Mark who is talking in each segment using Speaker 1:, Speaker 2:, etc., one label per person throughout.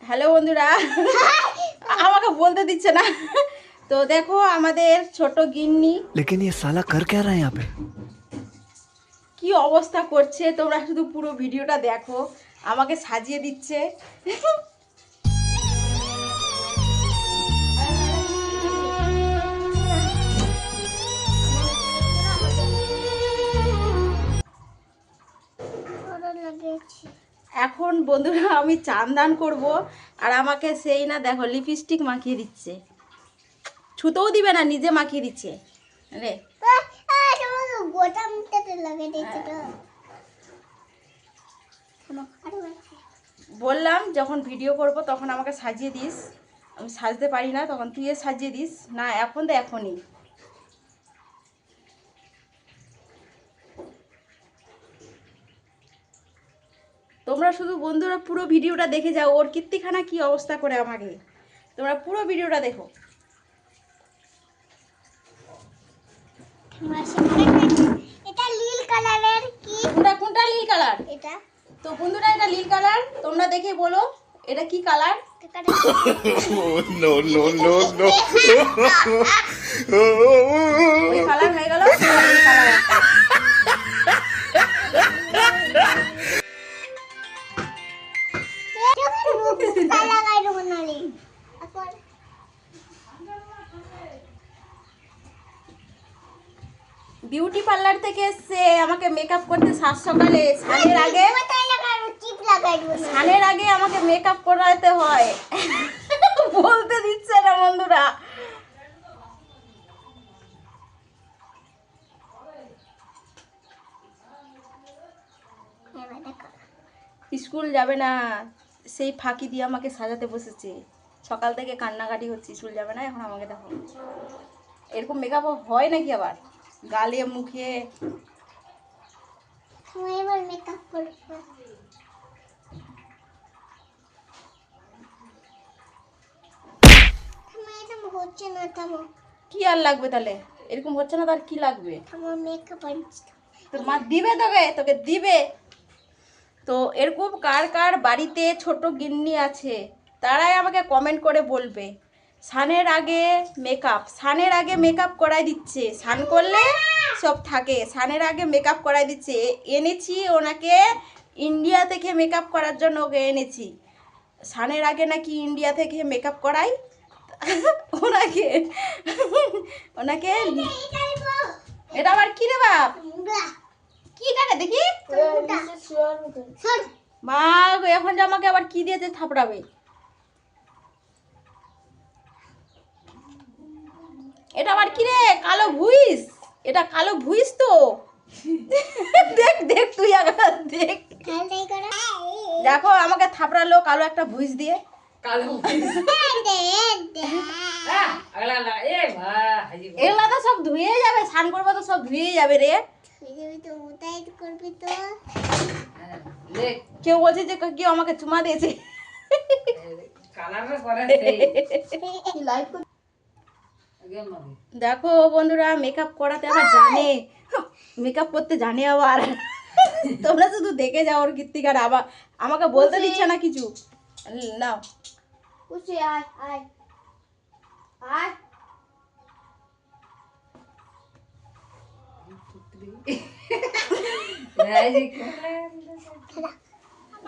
Speaker 1: Hello বন্ধুরা, আমাকে বলতে দিচ্ছে না। তো দেখো আমাদের ছোট গিন্নি
Speaker 2: लेकिन ये साला कर क्या रहा है यहाँ पे।
Speaker 1: কি অবস্থা করছে, তোমরা শুধু পুরো ভিডিওটা দেখো। আমাকে সাজিয়ে দিচ্ছে। এখন বন্ধুরা আমি চান করব, আর আমাকে সেই না দেখো লিপস্টিক মাখিয়ে দিচ্ছে। ছুতেও দিবে না, নিজে মাখিয়ে দিচ্ছে রে। বললাম যখন ভিডিও করব তখন আমাকে সাজিয়ে দিস, আমি সাজতে পারি না, তখন তুই সাজিয়ে দিস না। এখন তো এখনই তোমরা শুধু বন্ধুরা পুরো ভিডিওটা দেখে যাও, ওর কীর্তিখানা কি অবস্থা করে আমাকে। তোমরা পুরো ভিডিওটা দেখো।
Speaker 3: এটা নীল কালারের কি?
Speaker 1: কোনটা নীল কালার?
Speaker 3: এটা
Speaker 1: তো বন্ধুরা এটা নীল কালার, তোমরা দেখে বলো এটা কি colour.
Speaker 2: No no no no
Speaker 1: ওই কালার হয়ে গেল, এই কালার একটা। বিউটি পার্লার থেকে এসছে আমাকে মেকআপ করতে সাত সকালে, স্নানের আগে আমাকে মেকআপ করাতে হয়। বলতে দিচ্ছে না বন্ধুরা। স্কুল যাবে না, সেই ফাঁকি দিয়ে আমাকে সাজাতে বসেছে। সকাল থেকে কান্নাকাটি হচ্ছে, স্কুল যাবে না, এখন আমাকে দেখো। এরকম মেকআপ হয় নাকি আবার গালে মুখে?
Speaker 3: মেকআপ করবো। হচ্ছে না, থামো।
Speaker 1: কি আর লাগবে তাহলে? এরকম হচ্ছে না তার কি লাগবে?
Speaker 3: থামো, মেকআপ আনছি।
Speaker 1: তোর মা দিবে তোকে দিবে। তো এরকম কার কার বাড়িতে ছোট গিন্নি আছে তারাই আমাকে কমেন্ট করে বলবে। স্নানের আগে মেকআপ করাই দিচ্ছে, স্নান করলে সব থাকে, স্নানের আগে মেকআপ করাই দিচ্ছে। এনেছি ওনাকে ইন্ডিয়া থেকে মেকআপ করার জন্য, ওকে এনেছি। স্নানের আগে নাকি ইন্ডিয়া থেকে মেকআপ করাই ওনাকে। এটা আবার কি রে বাপ? কি টাকা দেখি মা, এখন যে আমাকে আবার কি দিয়েছে থাপড়াবে। এটা আবার কি রে? কালো ভুইস, এটা কালো ভুইস তো। দেখ দেখ তুই আবার দেখ, দেখো আমাকে থাপড়ালো কালো একটা ভুইস দিয়ে। এগুলা তো সব ধুয়ে যাবে, স্নান করবো তো সব ধুয়ে যাবে রে। কেউ বলছে যে কেউ আমাকে চুমা দিয়েছে। দেখো বন্ধুরা মেকআপ করাতে আবার জানে, মেকআপ করতে জানে আবার। তোমরা শুধু দেখে যাও ওর কীর্তিকার, আবার আমাকে বলতে দিচ্ছে না কিছু। নাও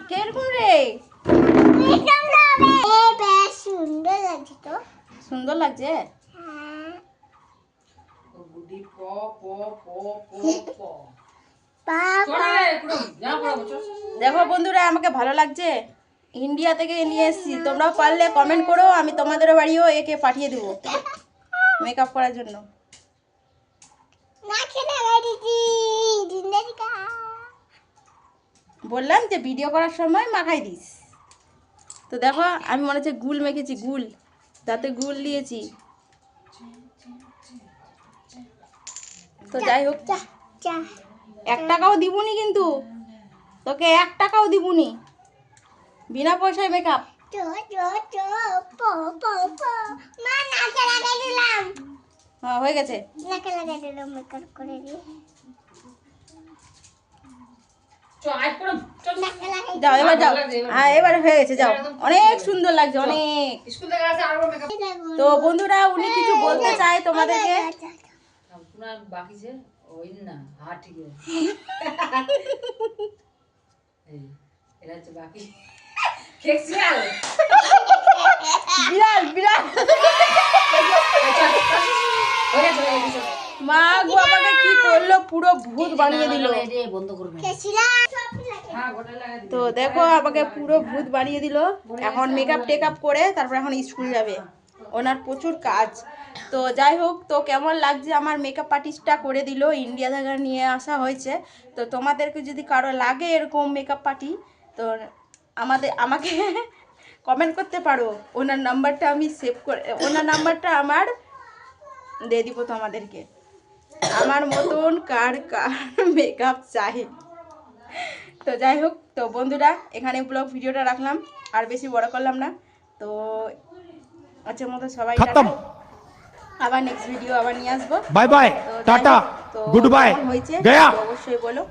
Speaker 1: কেরকম রে? সুন্দর লাগছে। দেখো বন্ধুরা আমাকে ভালো লাগছে, ইন্ডিয়া থেকে নিয়ে এসেছি। তোমরাও পারলে কমেন্ট করো, আমি তোমাদের বাড়িও একে পাঠিয়ে দেবো মেকআপ করার জন্য। বললাম যে ভিডিও করার সময় মাখাই দিস। তো দেখো আমি মনে হচ্ছে গুল মেখেছি, গুল তাতে গুল দিয়েছি। তো যাই হোক, 1 টাকাও দিবনি কিন্তু, তোকে 1 টাকাও দিবনি, বিনা পয়সায় মেকআপ। হ্যাঁ হয়ে গেছে।
Speaker 3: নাকে লাগাই
Speaker 1: যাও এবার যাও, হ্যাঁ এবার হয়ে গেছে, যাও। অনেক সুন্দর লাগছে, অনেক।
Speaker 3: দেখো
Speaker 1: তো বন্ধুরা, উনি কিছু বলতে চায় তোমাদেরকে।
Speaker 4: বাকি যে ওই না হ্যাঁ ঠিক আছে এই এরা হচ্ছে বাকি খেয়েছিলাম
Speaker 1: বিড়াল বিড়াল মা গো, আমাকে কি করলো, পুরো ভূত বানিয়ে দিল।
Speaker 4: বন্ধ করবে
Speaker 3: খেছিলাম সব লাগে
Speaker 4: হ্যাঁ গোটা লাগা
Speaker 1: তো দেখো, আমাকে পুরো ভূত বানিয়ে দিল। এখন মেকআপ টেকআপ করে তারপর এখন স্কুল যাবে, ওনার প্রচুর কাজ। তো যাই হোক, তো কেমন লাগছে আমার মেকআপ আর্টিস্টটা করে দিল, ইন্ডিয়া থেকে নিয়ে আসা হয়েছে। তো তোমাদেরকে যদি কারো লাগে এরকম মেকআপ পার্টি, তো আমাকে কমেন্ট করতে পারো। ওনার নাম্বারটা আমি সেভ করে, ওনার নাম্বারটা আমার দিয়ে দিব তোমাদেরকে। আমার মতন কার কার মেকআপ চাই। তো যাই হোক, তো বন্ধুরা, এখানে ব্লগ ভিডিওটা রাখলাম, আর বেশি বড় করলাম না। তো আচ্ছা মতো সবাই
Speaker 5: খতম।
Speaker 1: টাটা। আবার নেক্সট ভিডিও আবার নিয়ে আসবো।
Speaker 5: बाय बाय
Speaker 1: তো যাই
Speaker 5: टाटा
Speaker 1: হোক, তো
Speaker 5: गुड बाय
Speaker 1: কেমন হয়েছে
Speaker 5: गया
Speaker 1: তো অবশ্যই বলো।